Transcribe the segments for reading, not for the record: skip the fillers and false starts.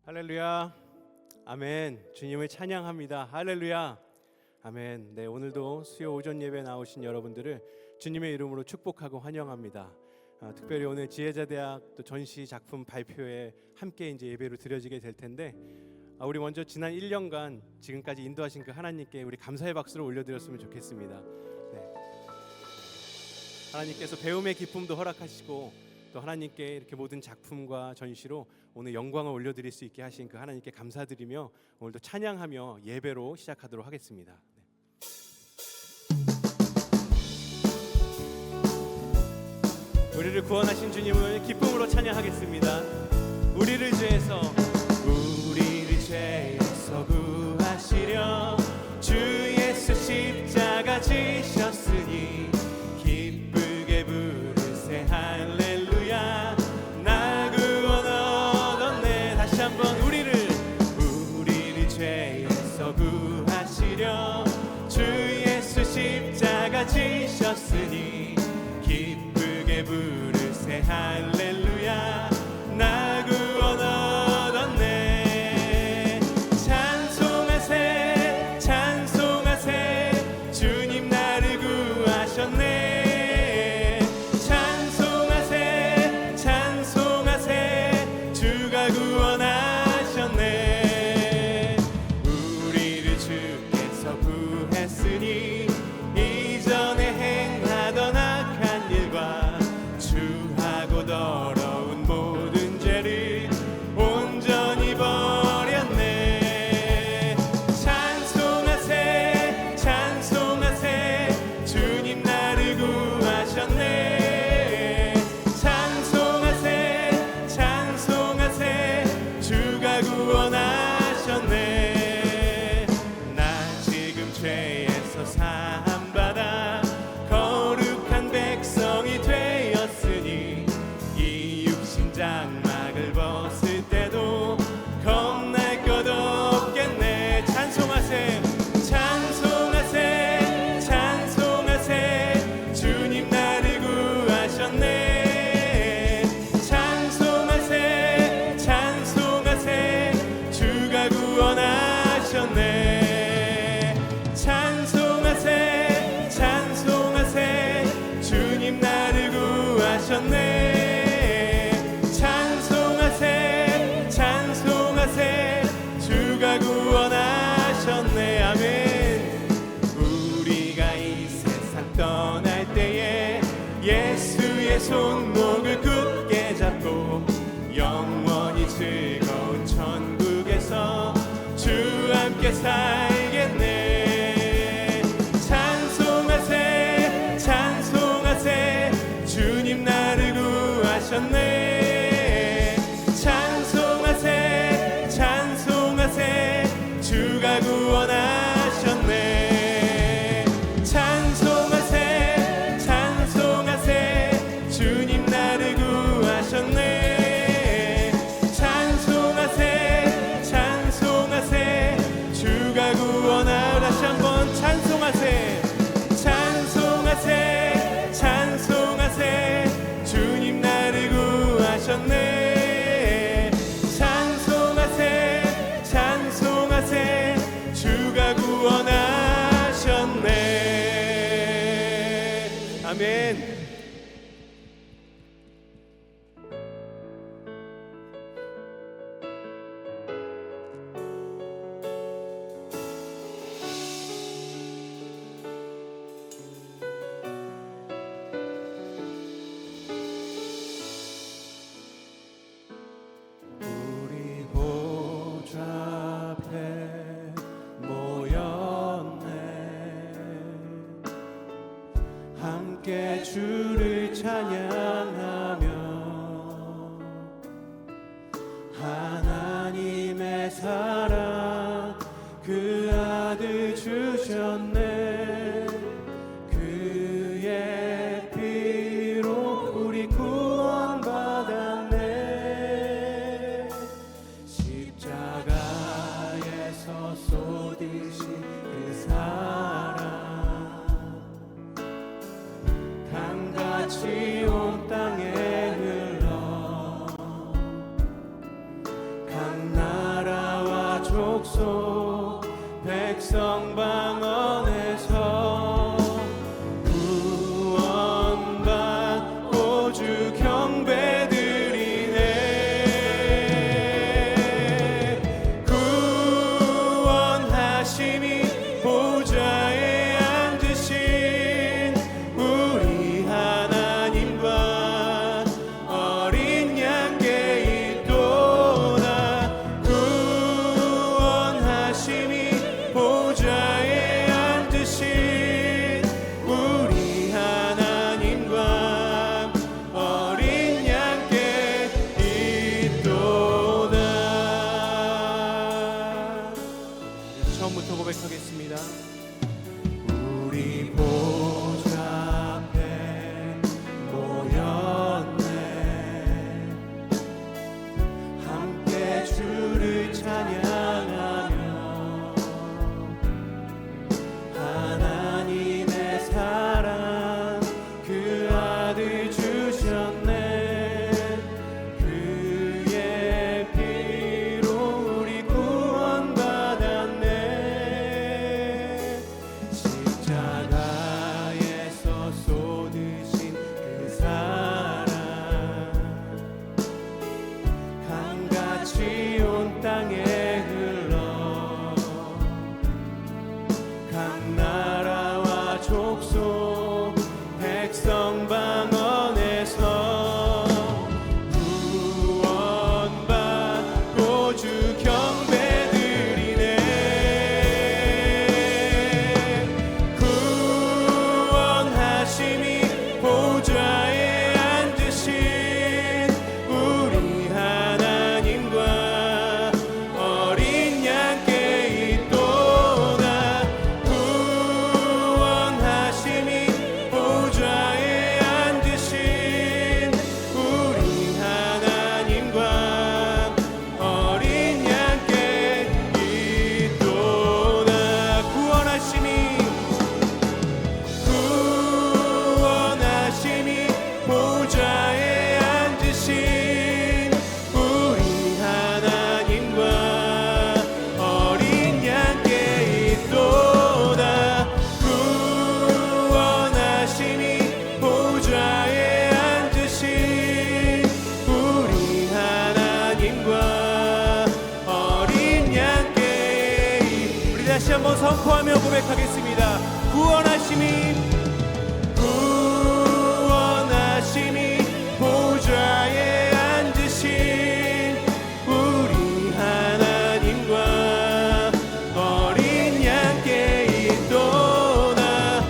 할렐루야, 아멘. 주님을 찬양합니다. 할렐루야, 아멘. 네, 오늘도 수요 오전 예배 나오신 여러분들을 주님의 이름으로 축복하고 환영합니다. 특별히 오늘 지혜자대학 또 전시 작품 발표에 함께 이제 예배로 드려지게 될 텐데, 우리 먼저 지난 1년간 지금까지 인도하신 그 하나님께 우리 감사의 박수를 올려드렸으면 좋겠습니다. 네. 하나님께서 배움의 기쁨도 허락하시고 또 하나님께 이렇게 모든 작품과 전시로 오늘 영광을 올려드릴 수 있게 하신 그 하나님께 감사드리며 오늘도 찬양하며 예배로 시작하도록 하겠습니다. 우리를 구원하신 주님을 기쁨으로 찬양하겠습니다. 우리를 죄에서 구하시려 주 예수 십자가 지셨으니 기쁘게 부르세 할렐루야. 나 구원 얻었네. 다시 한번 우리를 죄에서 구하시려 주 예수 십자가 지셨으니 기쁘게 부르세 할렐루야. 나 구원 얻었네. 찬송하세 찬송하세 주님 나를 구하셨네. 찬송하세 찬송하세 주가 구원하셨네. 우리를 주께서 구했으니 이전에 행하던 악한 일과 주하고 더러운 모든 죄를 온전히 버렸네. 찬송하세 찬송하세 주님 나를 구하셨네. 찬송하세 찬송하세 주가 구원하셨네. 나 지금 죄에서 사함받아 거룩한 백성이 되었으니 이 육신 장막을 벗을 때도 겁날 것 없겠네. 찬송하세 찬송하세 찬송하세 주님 나를 구하셨네. 찬송하세 찬송하세 주가 구원하셨네. 찬송하세 찬송하세 주님 나를 구하셨네. 찬송하세 찬송하세 주가 구원하셨네. 아멘. 우리가 이 세상 떠날 때에 예수의 손목을 굳게 잡고 영원히 즐거운 천국에서 주 함께 살겠네. 찬송하세 찬송하세 주님 나를 구하셨네. 찬송하세 찬송하세 주가 구원하셨네. 찬송하세 찬송하세 주님 나를 구하셨네. 찬송하세 찬송하세 주가 구원하셨네. 다시 한번 찬송하세 찬송하세 찬송하세 주님 나를 구하셨네. 찬송하세 찬송하세 주가 구원하셨네. 아멘. 우리 보좌 앞에 모였네. 함께 주를 찬양하며 하나님의 사랑 그 아들 주셨네. 그의 피로 우리 구원받았네. 십자가에서 족속 백성 방언에서 구원받고 주 경배 드리네. 구원하심이 보좌에 앉으신 우리 하나님과 어린 양께 있도다. 구원하심이 보좌에 앉으신 우리 하나님과 어린 양께 있도다. 처음부터 고백하겠습니다. 우리 보좌 앞에 모였네. 함께 주를 찬양하며 하나님의 사랑 그 아들 주셨네. 그의 피로 우리 구원받았네. 십자가에서 쏟으신 그 사랑 강같이 온 땅에 흘러 각 나라와 족속 백성 방언에서 구원받고 주 경배 드리네. 구원하심이 보좌에 앉으신 우리 하나님과 어린 양께 있도다. 구원하심이 보좌에 앉으신 우리 하나님과 어린 양께 있도다. 구원하심이 보좌에 앉으신 우리 하나님과 어린 양께 있도다. 구원하심이 보좌에 앉으신 우리 하나님과 어린 양께 우리 다시 한번 선포하며 고백하겠습니다. 구원하심이 보좌에 앉으신 우리 하나님과 어린 양께 있도다.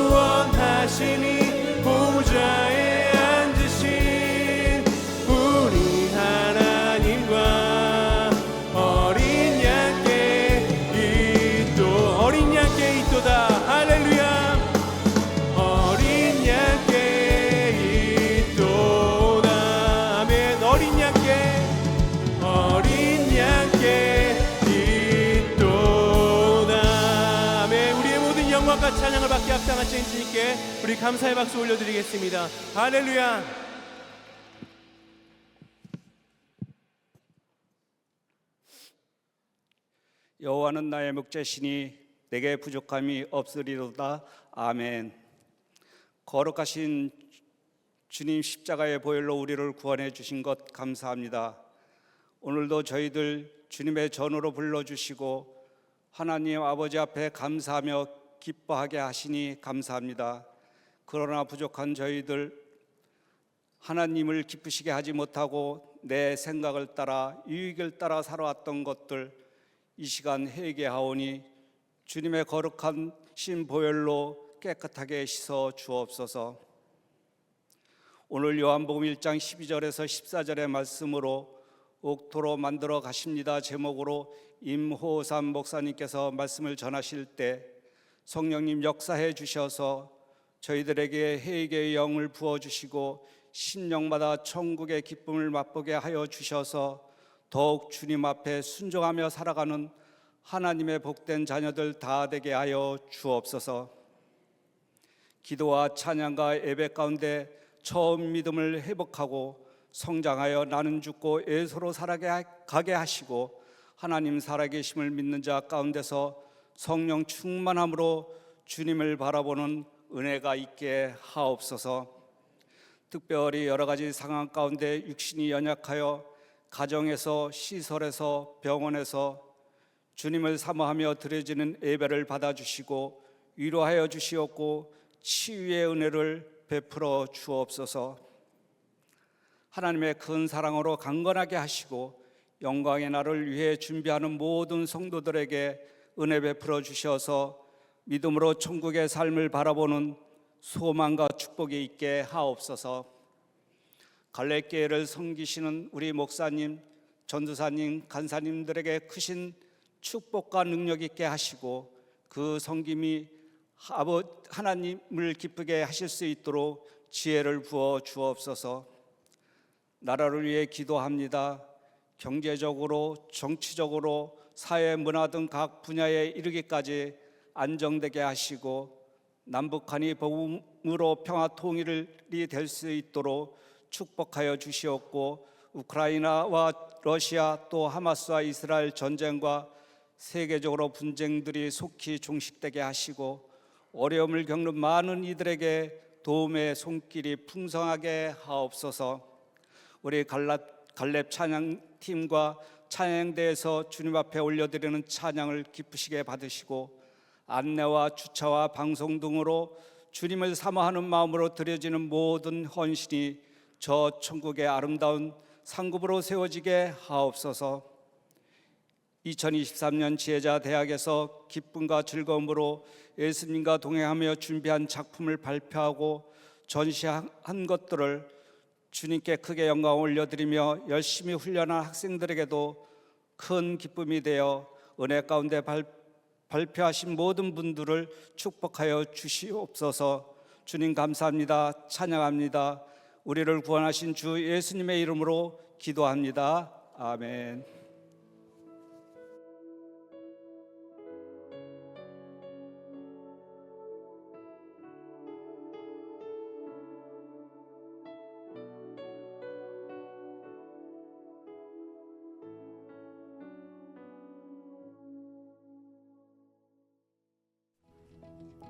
구원하심이 보좌에 앉으신 우리 하나님과 어린 양께 있도다. 할렐루야. 어린 양께 있도다. 아멘. 어린 양께 있도다. 아멘. 우리의 모든 영광과 찬양을 받게 합당하신 주님께 우리 감사의 박수 올려드리겠습니다. 할렐루야. 여호와는 나의 목자시니 내게 부족함이 없으리로다. 아멘. 거룩하신 주님 십자가의 보혈로 우리를 구원해 주신 것 감사합니다. 오늘도 저희들 주님의 전으로 불러주시고 하나님 아버지 앞에 감사하며 기뻐하게 하시니 감사합니다. 그러나 부족한 저희들 하나님을 기쁘시게 하지 못하고 내 생각을 따라 유익을 따라 살아왔던 것들 이 시간 회개하오니 주님의 거룩한 신 보혈로 깨끗하게 씻어 주옵소서. 오늘 요한복음 1장 12절에서 14절의 말씀으로 옥토로 만들어 가십니다 제목으로 임호삼 목사님께서 말씀을 전하실 때 성령님 역사해 주셔서 저희들에게 회개의 영을 부어주시고 심령마다 천국의 기쁨을 맛보게 하여 주셔서 더욱 주님 앞에 순종하며 살아가는 하나님의 복된 자녀들 다 되게 하여 주옵소서. 기도와 찬양과 예배 가운데 처음 믿음을 회복하고 성장하여 나는 죽고 예수로 살아가게 하시고 하나님 살아계심을 믿는 자 가운데서 성령 충만함으로 주님을 바라보는 은혜가 있게 하옵소서. 특별히 여러 가지 상황 가운데 육신이 연약하여 가정에서, 시설에서, 병원에서 주님을 사모하며 드려지는 예배를 받아주시고 위로하여 주시옵고 치유의 은혜를 베풀어 주옵소서. 하나님의 큰 사랑으로 강건하게 하시고 영광의 날을 위해 준비하는 모든 성도들에게 은혜 베풀어 주셔서 믿음으로 천국의 삶을 바라보는 소망과 축복이 있게 하옵소서. 갈렙교회를 섬기시는 우리 목사님, 전도사님, 간사님들에게 크신 축복과 능력 있게 하시고 그 섬김이 하나님을 기쁘게 하실 수 있도록 지혜를 부어 주옵소서. 나라를 위해 기도합니다. 경제적으로, 정치적으로, 사회, 문화 등 각 분야에 이르기까지 안정되게 하시고 남북한이 복음으로 평화 통일이 될 수 있도록 축복하여 주시옵고 우크라이나와 러시아 또 하마스와 이스라엘 전쟁과 세계적으로 분쟁들이 속히 종식되게 하시고 어려움을 겪는 많은 이들에게 도움의 손길이 풍성하게 하옵소서. 우리 갈렙 찬양팀과 찬양대에서 주님 앞에 올려드리는 찬양을 기쁘시게 받으시고 안내와 주차와 방송 등으로 주님을 사모하는 마음으로 드려지는 모든 헌신이 저 천국의 아름다운 상급으로 세워지게 하옵소서. 2023년 지혜자 대학에서 기쁨과 즐거움으로 예수님과 동행하며 준비한 작품을 발표하고 전시한 것들을 주님께 크게 영광을 올려드리며 열심히 훈련한 학생들에게도 큰 기쁨이 되어 은혜 가운데 발표하신 모든 분들을 축복하여 주시옵소서. 주님 감사합니다. 찬양합니다. 우리를 구원하신 주 예수님의 이름으로 기도합니다. 아멘.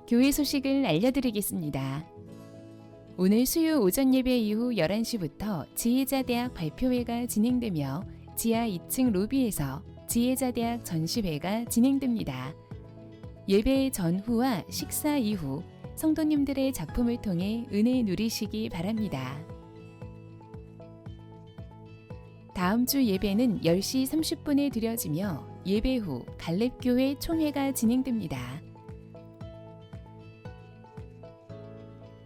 교회 소식을 알려드리겠습니다. 오늘 수요 오전 예배 이후 11시부터 지혜자대학 발표회가 진행되며 지하 2층 로비에서 지혜자대학 전시회가 진행됩니다. 예배 전후와 식사 이후 성도님들의 작품을 통해 은혜 누리시기 바랍니다. 다음 주 예배는 10시 30분에 드려지며 예배 후 갈렙교회 총회가 진행됩니다.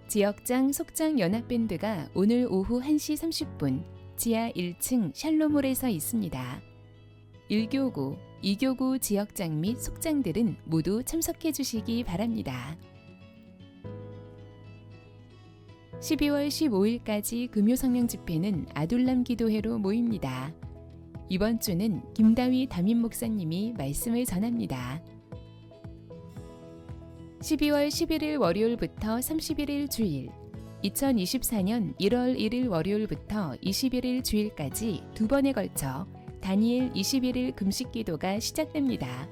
지역장 속장 연합밴드가 오늘 오후 1시 30분 지하 1층 샬롬홀에서 있습니다. 1교구, 2교구 지역장 및 속장들은 모두 참석해 주시기 바랍니다. 12월 15일까지 금요성령 집회는 아둘람 기도회로 모입니다. 이번 주는 김다위 담임 목사님이 말씀을 전합니다. 12월 11일 월요일부터 31일 주일, 2024년 1월 1일 월요일부터 21일 주일까지 두 번에 걸쳐 다니엘 21일 금식 기도가 시작됩니다.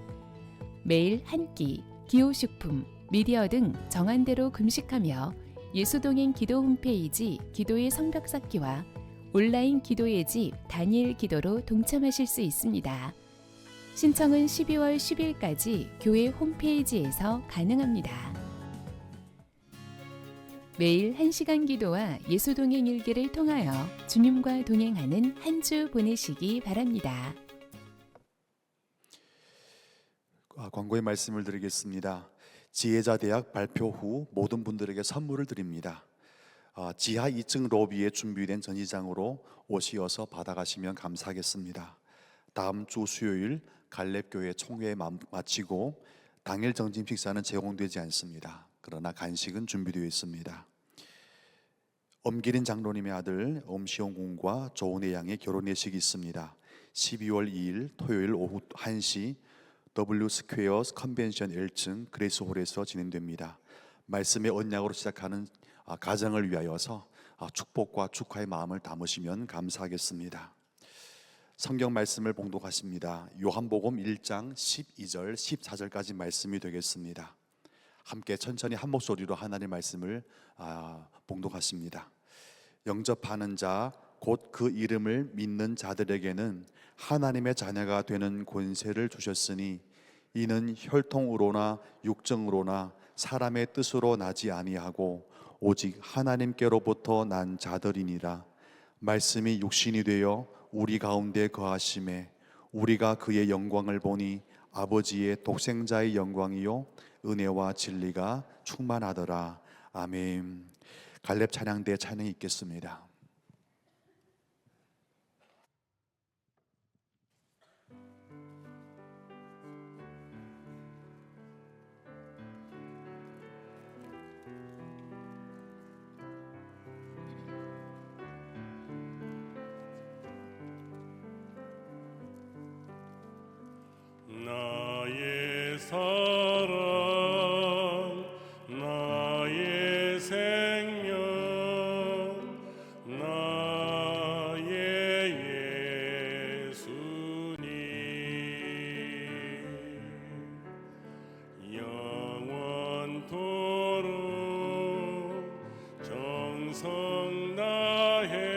매일 한 끼, 기호식품, 미디어 등 정한 대로 금식하며 예수동행 기도 홈페이지 기도의 성벽 쌓기와 온라인 기도의 집 다니엘 기도로 동참하실 수 있습니다. 신청은 12월 10일까지 교회 홈페이지에서 가능합니다. 매일 1시간 기도와 예수동행 일기를 통하여 주님과 동행하는 한 주 보내시기 바랍니다. 광고의 말씀을 드리겠습니다. 지혜자 대학 발표 후 모든 분들에게 선물을 드립니다. 지하 2층 로비에 준비된 전시장으로 오시어서 받아가시면 감사하겠습니다. 다음 주 수요일 갈렙교회 총회 마치고 당일 점심 식사는 제공되지 않습니다. 그러나 간식은 준비되어 있습니다. 엄기린 장로님의 아들 엄시용 군과 조은혜 양의 결혼 예식이 있습니다. 12월 2일 토요일 오후 1시 W 스퀘어 컨벤션 1층 그레이스홀에서 진행됩니다. 말씀의 언약으로 시작하는 가정을 위하여서 축복과 축하의 마음을 담으시면 감사하겠습니다. 성경 말씀을 봉독하십니다. 요한복음 1장 12절 14절까지 말씀이 되겠습니다. 함께 천천히 한 목소리로 하나님의 말씀을 봉독하십니다. 영접하는 자 곧 그 이름을 믿는 자들에게는 하나님의 자녀가 되는 권세를 주셨으니 이는 혈통으로나 육정으로나 사람의 뜻으로 나지 아니하고 오직 하나님께로부터 난 자들이니라. 말씀이 육신이 되어 우리 가운데 거하심에 우리가 그의 영광을 보니 아버지의 독생자의 영광이요 은혜와 진리가 충만하더라. 아멘. 갈렙 찬양대 찬양이 있겠습니다. 나의 사랑 나의 생명 나의 예수님 영원토록 정성 다해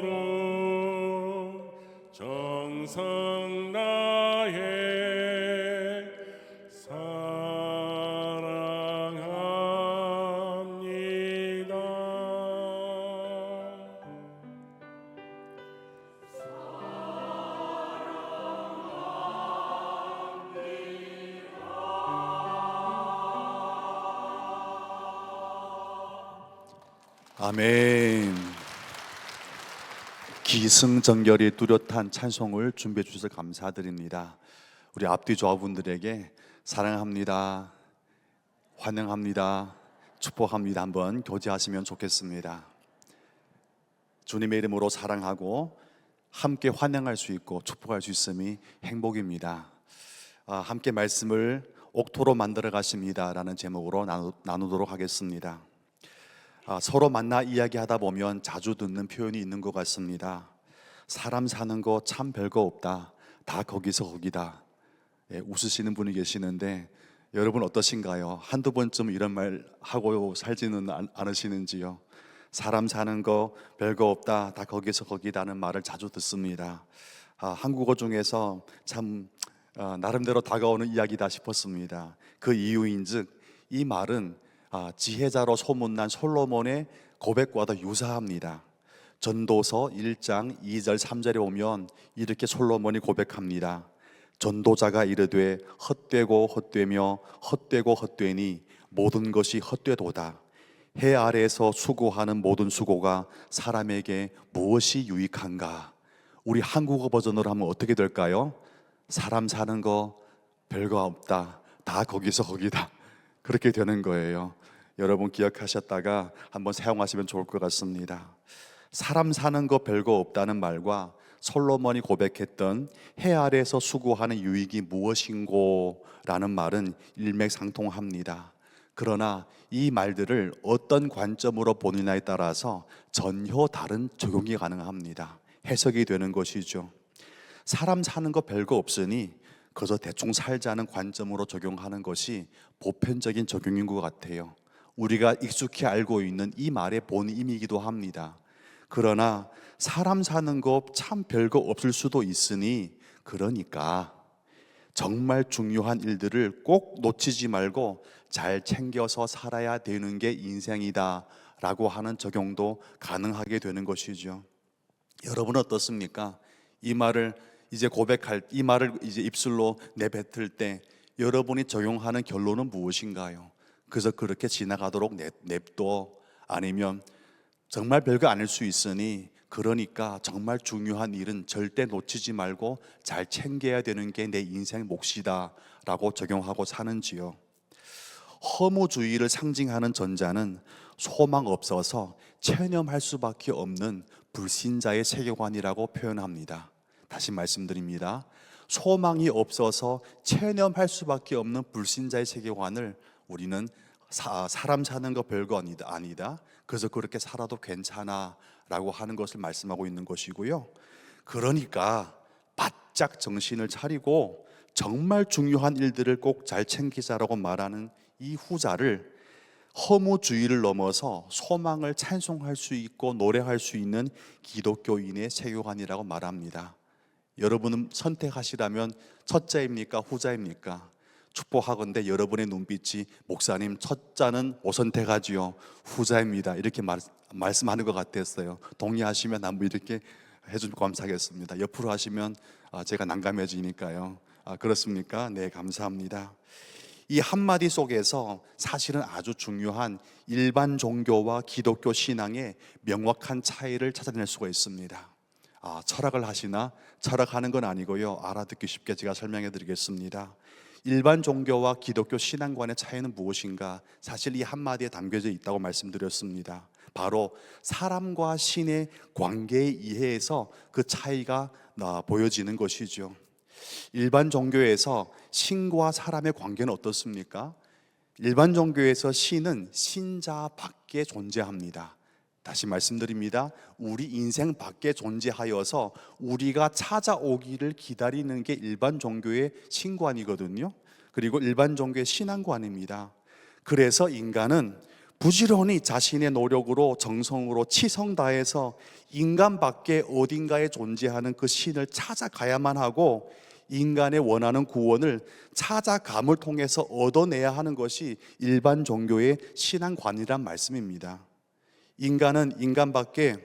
영원토록 정성 다해 사랑합니다. 아멘. 기승전결이 뚜렷한 찬송을 준비해 주셔서 감사드립니다. 우리 앞뒤 조합원들에게 사랑합니다, 환영합니다, 축복합니다 한번 교제하시면 좋겠습니다. 주님의 이름으로 사랑하고 함께 환영할 수 있고 축복할 수 있음이 행복입니다. 함께 말씀을 옥토로 만들어 가십니다라는 제목으로 나누도록 하겠습니다. 서로 만나 이야기하다 보면 자주 듣는 표현이 있는 것 같습니다. 사람 사는 거 참 별거 없다. 다 거기서 거기다. 웃으시는 분이 계시는데 여러분 어떠신가요? 한두 번쯤 이런 말 하고 살지는 않으시는지요? 사람 사는 거 별거 없다. 다 거기서 거기다는 말을 자주 듣습니다. 한국어 중에서 참 나름대로 다가오는 이야기다 싶었습니다. 그 이유인즉 이 말은 지혜자로 소문난 솔로몬의 고백과도 유사합니다. 전도서 1장 2절 3절에 보면 이렇게 솔로몬이 고백합니다. 전도자가 이르되 헛되고 헛되며 헛되고 헛되니 모든 것이 헛되도다. 해 아래에서 수고하는 모든 수고가 사람에게 무엇이 유익한가? 우리 한국어 버전으로 하면 어떻게 될까요? 사람 사는 거 별거 없다. 다 거기서 거기다. 그렇게 되는 거예요. 여러분 기억하셨다가 한번 사용하시면 좋을 것 같습니다. 사람 사는 거 별거 없다는 말과 솔로몬이 고백했던 해 아래에서 수고하는 유익이 무엇인고 라는 말은 일맥상통합니다. 그러나 이 말들을 어떤 관점으로 보느냐에 따라서 전혀 다른 적용이 가능합니다. 해석이 되는 것이죠. 사람 사는 거 별거 없으니 그저 대충 살자는 관점으로 적용하는 것이 보편적인 적용인 것 같아요. 우리가 익숙히 알고 있는 이 말의 본의이기도 합니다. 그러나 사람 사는 거 참 별거 없을 수도 있으니 그러니까 정말 중요한 일들을 꼭 놓치지 말고 잘 챙겨서 살아야 되는 게 인생이다 라고 하는 적용도 가능하게 되는 것이죠. 여러분은 어떻습니까? 이 말을 이제 입술로 내뱉을 때 여러분이 적용하는 결론은 무엇인가요? 그래서 그렇게 지나가도록 냅둬? 아니면 정말 별거 아닐 수 있으니 그러니까 정말 중요한 일은 절대 놓치지 말고 잘 챙겨야 되는 게 내 인생 몫이다 라고 적용하고 사는지요? 허무주의를 상징하는 전자는 소망 없어서 체념할 수밖에 없는 불신자의 세계관이라고 표현합니다. 다시 말씀드립니다. 소망이 없어서 체념할 수밖에 없는 불신자의 세계관을 우리는 사람 사는 거 별거 아니다. 그래서 그렇게 살아도 괜찮아 라고 하는 것을 말씀하고 있는 것이고요. 그러니까 바짝 정신을 차리고 정말 중요한 일들을 꼭 잘 챙기자라고 말하는 이 후자를 허무주의를 넘어서 소망을 찬송할 수 있고 노래할 수 있는 기독교인의 세계관이라고 말합니다. 여러분은 선택하시라면 첫자입니까? 후자입니까? 축복하건대 여러분의 눈빛이 목사님 첫자는 못 선택하지요, 후자입니다, 이렇게 말씀하는 것 같았어요. 동의하시면 한번 이렇게 해주면 감사하겠습니다. 옆으로 하시면 제가 난감해지니까요. 그렇습니까? 네, 감사합니다. 이 한마디 속에서 사실은 아주 중요한 일반 종교와 기독교 신앙의 명확한 차이를 찾아낼 수가 있습니다. 철학을 하시나? 철학하는 건 아니고요, 알아듣기 쉽게 제가 설명해 드리겠습니다. 일반 종교와 기독교 신앙관의 차이는 무엇인가? 사실 이 한마디에 담겨져 있다고 말씀드렸습니다. 바로 사람과 신의 관계의 이해에서 그 차이가 보여지는 것이죠. 일반 종교에서 신과 사람의 관계는 어떻습니까? 일반 종교에서 신은 신자 밖에 존재합니다. 다시 말씀드립니다. 우리 인생 밖에 존재하여서 우리가 찾아오기를 기다리는 게 일반 종교의 신관이거든요. 그리고 일반 종교의 신앙관입니다. 그래서 인간은 부지런히 자신의 노력으로 정성으로 치성 다해서 인간 밖에 어딘가에 존재하는 그 신을 찾아가야만 하고 인간의 원하는 구원을 찾아감을 통해서 얻어내야 하는 것이 일반 종교의 신앙관이란 말씀입니다. 인간은 인간 밖에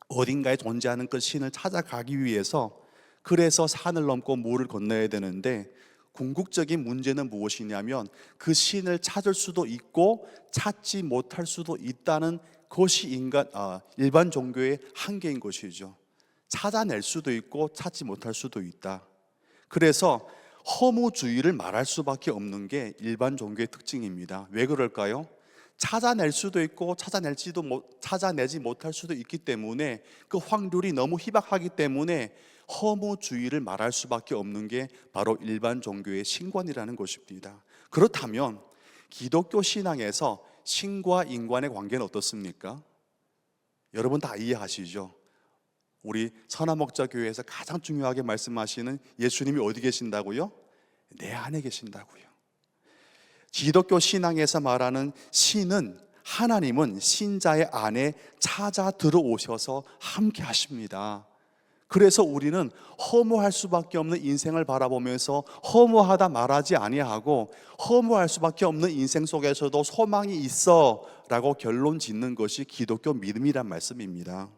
어딘가에 존재하는 그 신을 찾아가기 위해서 그래서 산을 넘고 물을 건너야 되는데 궁극적인 문제는 무엇이냐면 그 신을 찾을 수도 있고 찾지 못할 수도 있다는 것이 일반 종교의 한계인 것이죠. 찾아낼 수도 있고 찾지 못할 수도 있다. 그래서 허무주의를 말할 수밖에 없는 게 일반 종교의 특징입니다. 왜 그럴까요? 찾아낼 수도 있고 찾아내지 못할 수도 있기 때문에 그 확률이 너무 희박하기 때문에 허무주의를 말할 수밖에 없는 게 바로 일반 종교의 신관이라는 것입니다. 그렇다면 기독교 신앙에서 신과 인간의 관계는 어떻습니까? 여러분 다 이해하시죠? 우리 선화목자교회에서 가장 중요하게 말씀하시는 예수님이 어디 계신다고요? 내 안에 계신다고요. 기독교 신앙에서 말하는 신은, 하나님은 신자의 안에 찾아 들어오셔서 함께 하십니다. 그래서 우리는 허무할 수밖에 없는 인생을 바라보면서 허무하다 말하지 아니하고 허무할 수밖에 없는 인생 속에서도 소망이 있어 라고 결론 짓는 것이 기독교 믿음이란 말씀입니다.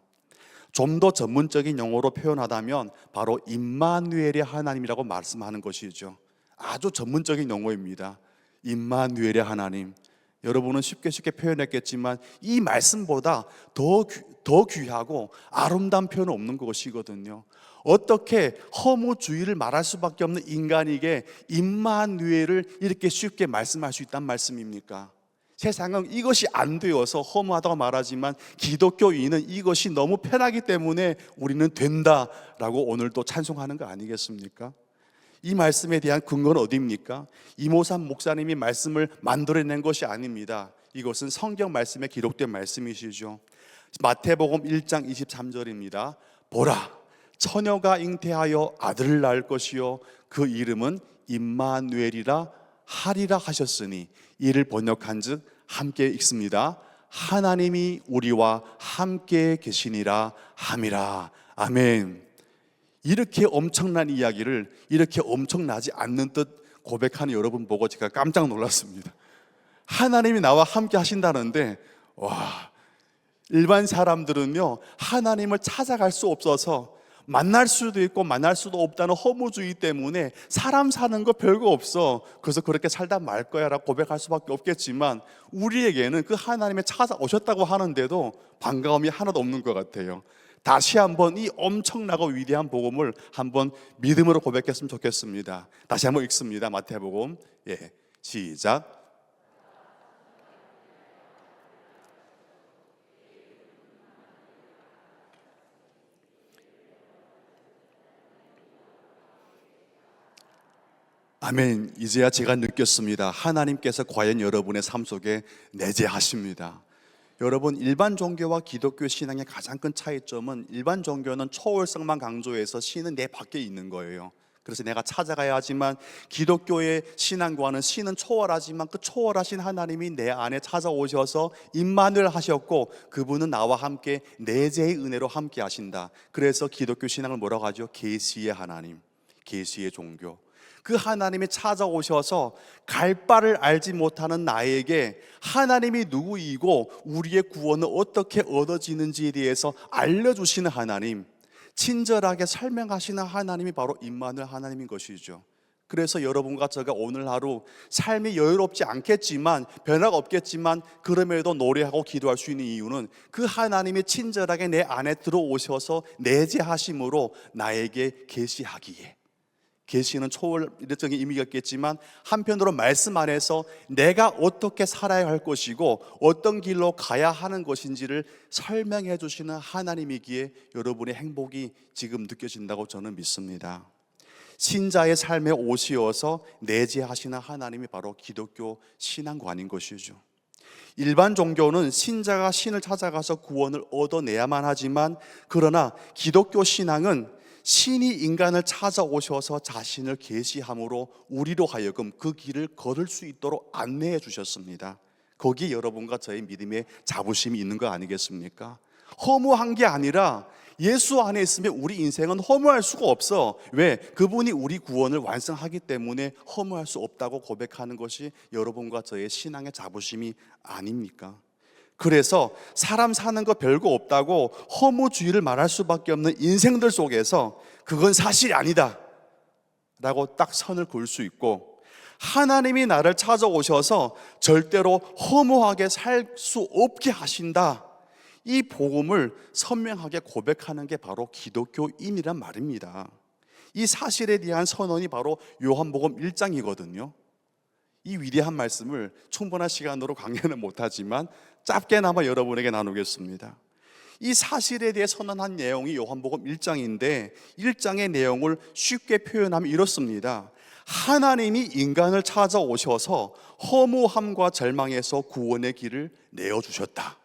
좀 더 전문적인 용어로 표현하다면 바로 임마누엘의 하나님이라고 말씀하는 것이죠. 아주 전문적인 용어입니다. 임마누엘의 하나님. 여러분은 쉽게 표현했겠지만 이 말씀보다 더 귀하고 아름다운 표현은 없는 것이거든요. 어떻게 허무주의를 말할 수밖에 없는 인간에게 임마누엘을 이렇게 쉽게 말씀할 수 있단 말씀입니까? 세상은 이것이 안 되어서 허무하다고 말하지만 기독교인은 이것이 너무 편하기 때문에 우리는 된다라고 오늘도 찬송하는 거 아니겠습니까? 이 말씀에 대한 근거는 어디입니까? 이모삼 목사님이 말씀을 만들어낸 것이 아닙니다. 이것은 성경 말씀에 기록된 말씀이시죠. 마태복음 1장 23절입니다. 보라, 처녀가 잉태하여 아들을 낳을 것이요 그 이름은 임마누엘이라 하리라 하셨으니, 이를 번역한즉 함께 읽습니다. 하나님이 우리와 함께 계시니라 함이라. 아멘. 이렇게 엄청난 이야기를 이렇게 엄청나지 않는 듯 고백하는 여러분 보고 제가 깜짝 놀랐습니다. 하나님이 나와 함께 하신다는데, 와, 일반 사람들은요 하나님을 찾아갈 수 없어서 만날 수도 있고 만날 수도 없다는 허무주의 때문에 사람 사는 거 별거 없어, 그래서 그렇게 살다 말 거야 라고 고백할 수밖에 없겠지만, 우리에게는 그 하나님이 찾아오셨다고 하는데도 반가움이 하나도 없는 것 같아요. 다시 한번 이 엄청나고 위대한 복음을 한번 믿음으로 고백했으면 좋겠습니다. 다시 한번 읽습니다. 마태복음, 시작. 아멘. 이제야 제가 느꼈습니다. 하나님께서 과연 여러분의 삶 속에 내재하십니다. 여러분, 일반 종교와 기독교 신앙의 가장 큰 차이점은, 일반 종교는 초월성만 강조해서 신은 내 밖에 있는 거예요. 그래서 내가 찾아가야 하지만, 기독교의 신앙과는 신은 초월하지만 그 초월하신 하나님이 내 안에 찾아오셔서 임마누엘 하셨고, 그분은 나와 함께 내재의 은혜로 함께 하신다. 그래서 기독교 신앙을 뭐라고 하죠? 계시의 하나님, 계시의 종교. 그 하나님이 찾아오셔서 갈 바를 알지 못하는 나에게 하나님이 누구이고 우리의 구원은 어떻게 얻어지는지에 대해서 알려주시는 하나님, 친절하게 설명하시는 하나님이 바로 임마누엘 하나님인 것이죠. 그래서 여러분과 제가 오늘 하루 삶이 여유롭지 않겠지만, 변화가 없겠지만 그럼에도 노래하고 기도할 수 있는 이유는 그 하나님이 친절하게 내 안에 들어오셔서 내재하심으로 나에게 계시하기에, 계시는 초월적인 의미가 있겠지만 한편으로 말씀 안에서 내가 어떻게 살아야 할 것이고 어떤 길로 가야 하는 것인지를 설명해 주시는 하나님이기에 여러분의 행복이 지금 느껴진다고 저는 믿습니다. 신자의 삶에 오시어서 내재하시는 하나님이 바로 기독교 신앙관인 것이죠. 일반 종교는 신자가 신을 찾아가서 구원을 얻어내야만 하지만, 그러나 기독교 신앙은 신이 인간을 찾아오셔서 자신을 계시함으로 우리로 하여금 그 길을 걸을 수 있도록 안내해 주셨습니다. 거기에 여러분과 저의 믿음의 자부심이 있는 거 아니겠습니까? 허무한 게 아니라 예수 안에 있으면 우리 인생은 허무할 수가 없어. 왜? 그분이 우리 구원을 완성하기 때문에 허무할 수 없다고 고백하는 것이 여러분과 저의 신앙의 자부심이 아닙니까? 그래서 사람 사는 거 별거 없다고 허무주의를 말할 수밖에 없는 인생들 속에서 그건 사실이 아니다 라고 딱 선을 그을 수 있고, 하나님이 나를 찾아오셔서 절대로 허무하게 살 수 없게 하신다, 이 복음을 선명하게 고백하는 게 바로 기독교인이란 말입니다. 이 사실에 대한 선언이 바로 요한복음 1장이거든요. 이 위대한 말씀을 충분한 시간으로 강연은 못하지만 짧게나마 여러분에게 나누겠습니다. 이 사실에 대해 선언한 내용이 요한복음 1장인데 1장의 내용을 쉽게 표현하면 이렇습니다. 하나님이 인간을 찾아오셔서 허무함과 절망에서 구원의 길을 내어주셨다.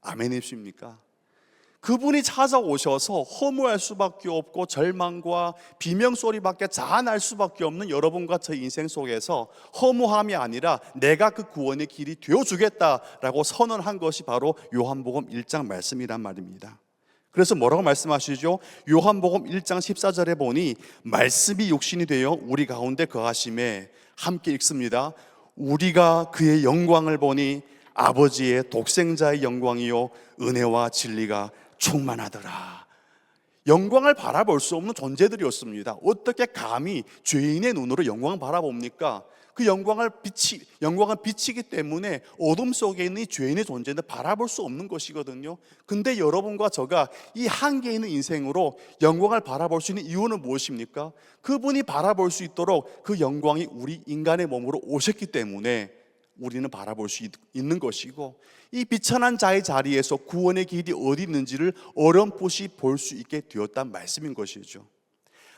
아멘이십니까? 그분이 찾아오셔서 허무할 수밖에 없고 절망과 비명소리밖에 자아날 수밖에 없는 여러분과 저 인생 속에서 허무함이 아니라 내가 그 구원의 길이 되어주겠다라고 선언한 것이 바로 요한복음 1장 말씀이란 말입니다. 그래서 뭐라고 말씀하시죠? 요한복음 1장 14절에 보니 말씀이 육신이 되어 우리 가운데 거하심에, 함께 읽습니다. 우리가 그의 영광을 보니 아버지의 독생자의 영광이요 은혜와 진리가 충만하더라. 영광을 바라볼 수 없는 존재들이었습니다. 어떻게 감히 죄인의 눈으로 영광을 바라봅니까? 그 영광은 빛이기 때문에 어둠 속에 있는 이 죄인의 존재는 바라볼 수 없는 것이거든요. 근데 여러분과 저가 이 한계 있는 인생으로 영광을 바라볼 수 있는 이유는 무엇입니까? 그분이 바라볼 수 있도록 그 영광이 우리 인간의 몸으로 오셨기 때문에 우리는 바라볼 수 있는 것이고, 이 비천한 자의 자리에서 구원의 길이 어디 있는지를 어렴풋이 볼 수 있게 되었단 말씀인 것이죠.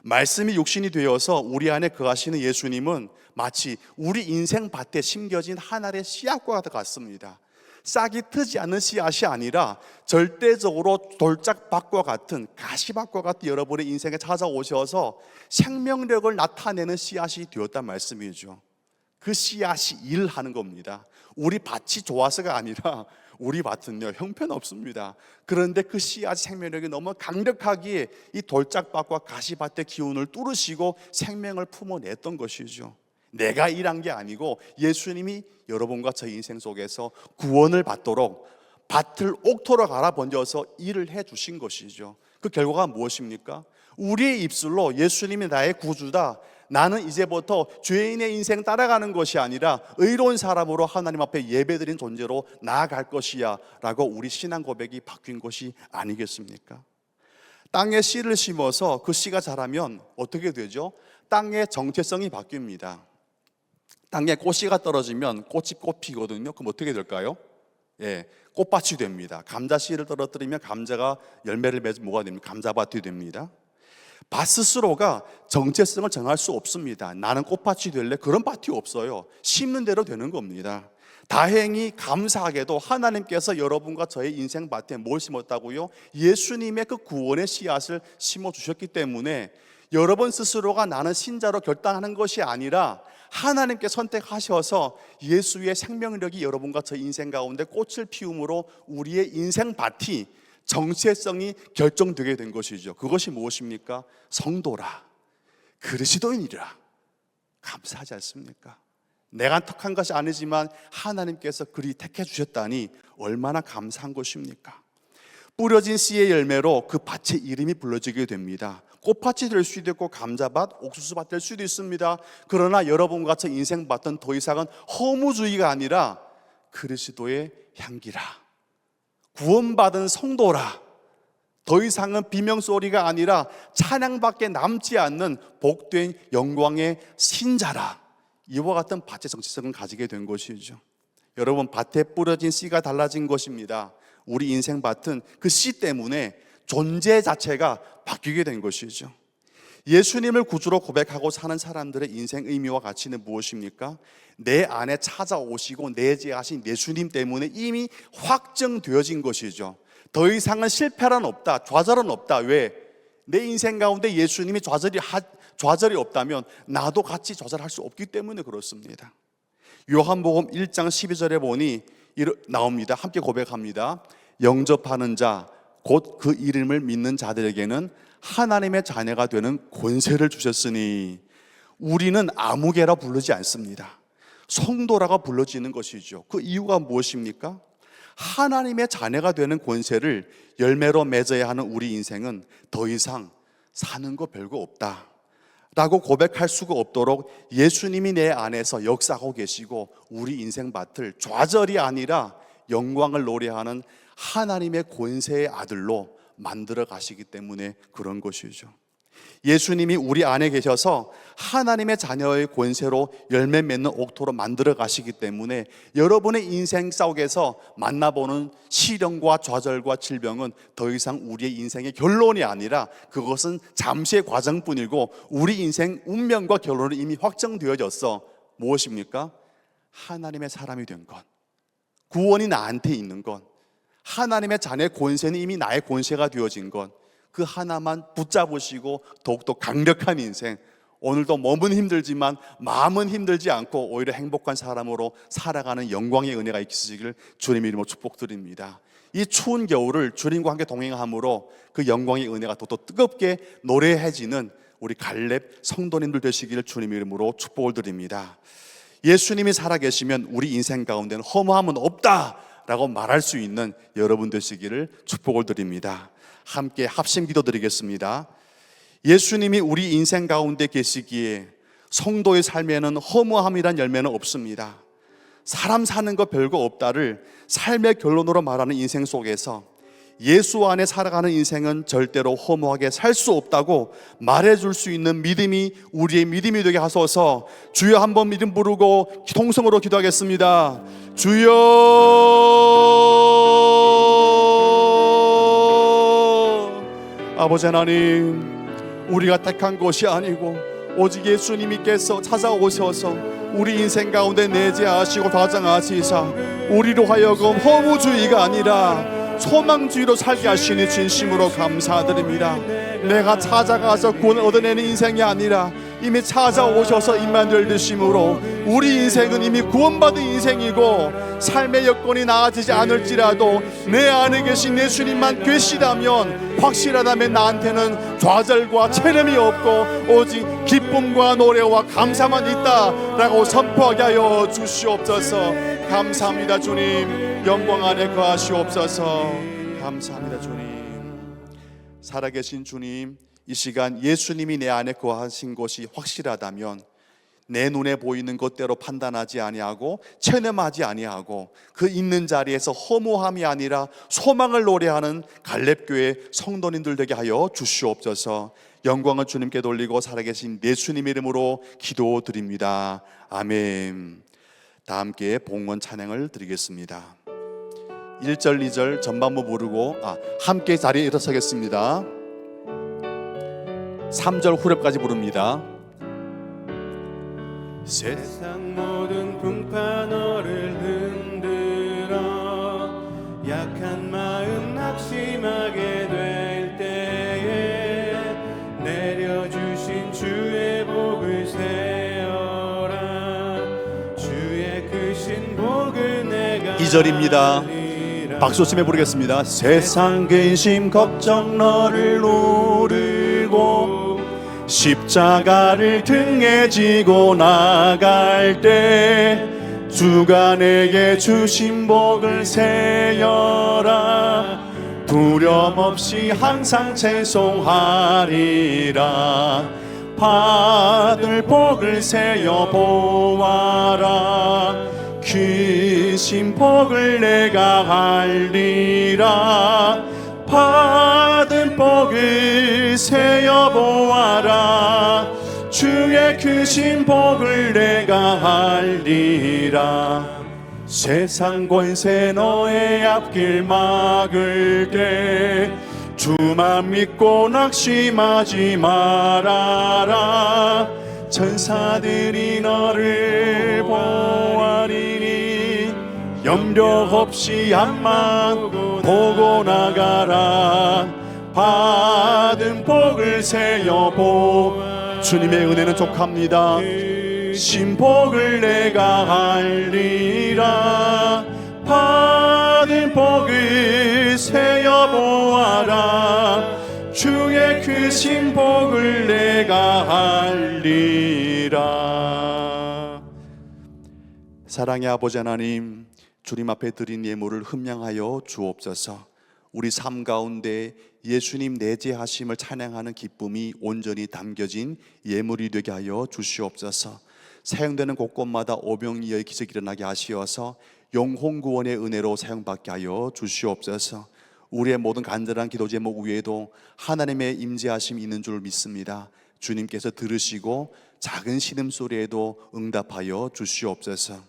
말씀이 육신이 되어서 우리 안에 거하시는 예수님은 마치 우리 인생 밭에 심겨진 한 알의 씨앗과 같습니다. 싹이 트지 않는 씨앗이 아니라 절대적으로 돌짝밭과 같은, 가시밭과 같은 여러분의 인생에 찾아오셔서 생명력을 나타내는 씨앗이 되었단 말씀이죠. 그 씨앗이 일하는 겁니다. 우리 밭이 좋아서가 아니라 우리 밭은요 형편없습니다. 그런데 그 씨앗 생명력이 너무 강력하기에 이 돌짝밭과 가시밭의 기운을 뚫으시고 생명을 품어냈던 것이죠. 내가 일한 게 아니고 예수님이 여러분과 저 인생 속에서 구원을 받도록 밭을 옥토로 갈아 번져서 일을 해 주신 것이죠. 그 결과가 무엇입니까? 우리의 입술로 예수님이 나의 구주다, 나는 이제부터 죄인의 인생 따라가는 것이 아니라 의로운 사람으로 하나님 앞에 예배드린 존재로 나아갈 것이야 라고 우리 신앙 고백이 바뀐 것이 아니겠습니까? 땅에 씨를 심어서 그 씨가 자라면 어떻게 되죠? 땅의 정체성이 바뀝니다. 땅에 꽃씨가 떨어지면 꽃이 꽃피거든요. 그럼 어떻게 될까요? 꽃밭이 됩니다. 감자 씨를 떨어뜨리면 감자가 열매를 맺으면 뭐가 됩니까? 감자밭이 됩니다. 밭 스스로가 정체성을 정할 수 없습니다. 나는 꽃밭이 될래? 그런 밭이 없어요. 심는 대로 되는 겁니다. 다행히 감사하게도 하나님께서 여러분과 저의 인생 밭에 뭘 심었다고요? 예수님의 그 구원의 씨앗을 심어주셨기 때문에 여러분 스스로가 나는 신자로 결단하는 것이 아니라 하나님께 선택하셔서 예수의 생명력이 여러분과 저 인생 가운데 꽃을 피움으로 우리의 인생 밭이 정체성이 결정되게 된 것이죠. 그것이 무엇입니까? 성도라, 그리스도인이라. 감사하지 않습니까? 내가 택한 것이 아니지만 하나님께서 그리 택해 주셨다니 얼마나 감사한 것입니까? 뿌려진 씨의 열매로 그 밭의 이름이 불러지게 됩니다. 꽃밭이 될 수도 있고 감자밭, 옥수수밭 될 수도 있습니다. 그러나 여러분과 저 인생 밭은 더 이상은 허무주의가 아니라 그리스도의 향기라, 구원받은 성도라, 더 이상은 비명소리가 아니라 찬양밖에 남지 않는 복된 영광의 신자라, 이와 같은 밭의 정체성을 가지게 된 것이죠. 여러분, 밭에 뿌려진 씨가 달라진 것입니다. 우리 인생 밭은 그 씨 때문에 존재 자체가 바뀌게 된 것이죠. 예수님을 구주로 고백하고 사는 사람들의 인생 의미와 가치는 무엇입니까? 내 안에 찾아오시고 내재하신 예수님 때문에 이미 확정되어진 것이죠. 더 이상은 실패란 없다, 좌절은 없다. 왜? 내 인생 가운데 예수님이 좌절이 없다면 나도 같이 좌절할 수 없기 때문에 그렇습니다. 요한복음 1장 12절에 보니 나옵니다. 함께 고백합니다. 영접하는 자, 곧 그 이름을 믿는 자들에게는 하나님의 자녀가 되는 권세를 주셨으니, 우리는 아무개라 부르지 않습니다. 성도라고 불러지는 것이죠. 그 이유가 무엇입니까? 하나님의 자녀가 되는 권세를 열매로 맺어야 하는 우리 인생은 더 이상 사는 거 별거 없다 라고 고백할 수가 없도록 예수님이 내 안에서 역사하고 계시고 우리 인생 밭을 좌절이 아니라 영광을 노래하는 하나님의 권세의 아들로 만들어 가시기 때문에 그런 것이죠. 예수님이 우리 안에 계셔서 하나님의 자녀의 권세로 열매 맺는 옥토로 만들어 가시기 때문에 여러분의 인생 속에서 만나보는 시련과 좌절과 질병은 더 이상 우리의 인생의 결론이 아니라 그것은 잠시의 과정뿐이고 우리 인생 운명과 결론이 이미 확정되어졌어. 무엇입니까? 하나님의 사람이 된 것, 구원이 나한테 있는 것, 하나님의 자녀의 권세는 이미 나의 권세가 되어진 것, 그 하나만 붙잡으시고 더욱더 강력한 인생, 오늘도 몸은 힘들지만 마음은 힘들지 않고 오히려 행복한 사람으로 살아가는 영광의 은혜가 있으시길 주님의 이름으로 축복드립니다. 이 추운 겨울을 주님과 함께 동행함으로 그 영광의 은혜가 더욱더 뜨겁게 노래해지는 우리 갈렙 성도님들 되시기를 주님의 이름으로 축복을 드립니다. 예수님이 살아계시면 우리 인생 가운데는 허무함은 없다라고 말할 수 있는 여러분 되시기를 축복을 드립니다. 함께 합심 기도드리겠습니다. 예수님이 우리 인생 가운데 계시기에 성도의 삶에는 허무함이란 열매는 없습니다. 사람 사는 거 별거 없다를 삶의 결론으로 말하는 인생 속에서 예수 안에 살아가는 인생은 절대로 허무하게 살 수 없다고 말해줄 수 있는 믿음이 우리의 믿음이 되게 하소서. 주여, 한번 믿음 부르고 통성으로 기도하겠습니다. 주여, 아버지 하나님, 우리가 택한 것이 아니고 오직 예수님께서 찾아오셔서 우리 인생 가운데 내재하시고 과장하시사 우리로 하여금 허무주의가 아니라 소망주의로 살게 하시니 진심으로 감사드립니다. 내가 찾아가서 구원을 얻어내는 인생이 아니라 이미 찾아오셔서 임마누엘 되심으로 우리 인생은 이미 구원받은 인생이고 삶의 여건이 나아지지 않을지라도 내 안에 계신 예수님만 계시다면, 확실하다면 나한테는 좌절과 체념이 없고 오직 기쁨과 노래와 감사만 있다라고 선포하게 하여 주시옵소서. 감사합니다 주님. 영광 안에 거하시옵소서. 감사합니다 주님. 살아계신 주님, 이 시간 예수님이 내 안에 거하신 것이 확실하다면 내 눈에 보이는 것대로 판단하지 아니하고 체념하지 아니하고 그 있는 자리에서 허무함이 아니라 소망을 노래하는 갈렙교회 성도님들 되게 하여 주시옵소서. 영광을 주님께 돌리고 살아계신 예수님 이름으로 기도드립니다. 아멘. 다 함께 봉헌 찬양을 드리겠습니다. 1절 2절 전반부 부르고 함께 자리에 일어서겠습니다. 3절 후렴까지 부릅니다. 세상 모든 풍파 너를 흔들어 약한 마음 낙심하게 될 때에 내려주신 주의 복을 세어라. 주의 크신 복을 내가 2절입니다. 박수 치며 부르겠습니다. 세상 근심 걱정 너를 누르고 십자가를 등에 지고 나갈 때 주가 내게 주신 복을 세어라. 두려움 없이 항상 찬송하리라. 받을 복을 세어 보아라. 크신 복을 내가 알리라. 받은 복을 세어 보아라. 주의 크신 복을 내가 알리라. 세상 권세 너의 앞길 막을 때 주만 믿고 낙심하지 말아라. 천사들이 너를 보아리니 염려 없이 앞만 보고 나가라. 받은 복을 세어 보. 주님의 은혜는 족합니다. 신복을 내가 알리라. 받은 복을 세어 보아라. 주의 크신 복을 내가 알리라. 사랑의 아버지 하나님, 주님 앞에 드린 예물을 흠량하여 주옵소서. 우리 삶 가운데 예수님 내재하심을 찬양하는 기쁨이 온전히 담겨진 예물이 되게 하여 주시옵소서. 사용되는 곳곳마다 오병이어의 기적이 일어나게 하시어서 영혼구원의 은혜로 사용받게 하여 주시옵소서. 우리의 모든 간절한 기도 제목 위에도 하나님의 임재하심이 있는 줄 믿습니다. 주님께서 들으시고 작은 신음소리에도 응답하여 주시옵소서.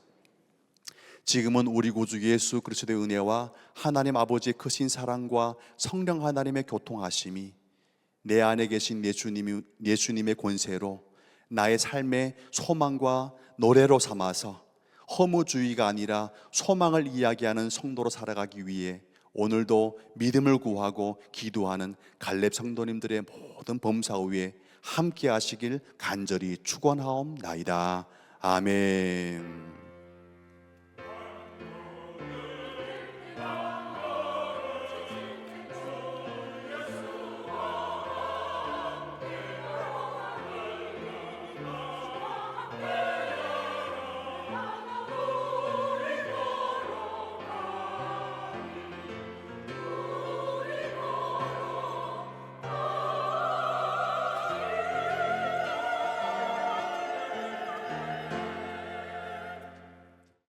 지금은 우리 구주 예수 그리스도의 은혜와 하나님 아버지의 크신 사랑과 성령 하나님의 교통하심이 내 안에 계신 예수님의 권세로 나의 삶의 소망과 노래로 삼아서 허무주의가 아니라 소망을 이야기하는 성도로 살아가기 위해 오늘도 믿음을 구하고 기도하는 갈렙 성도님들의 모든 범사 위에 함께 하시길 간절히 축원하옵나이다. 아멘.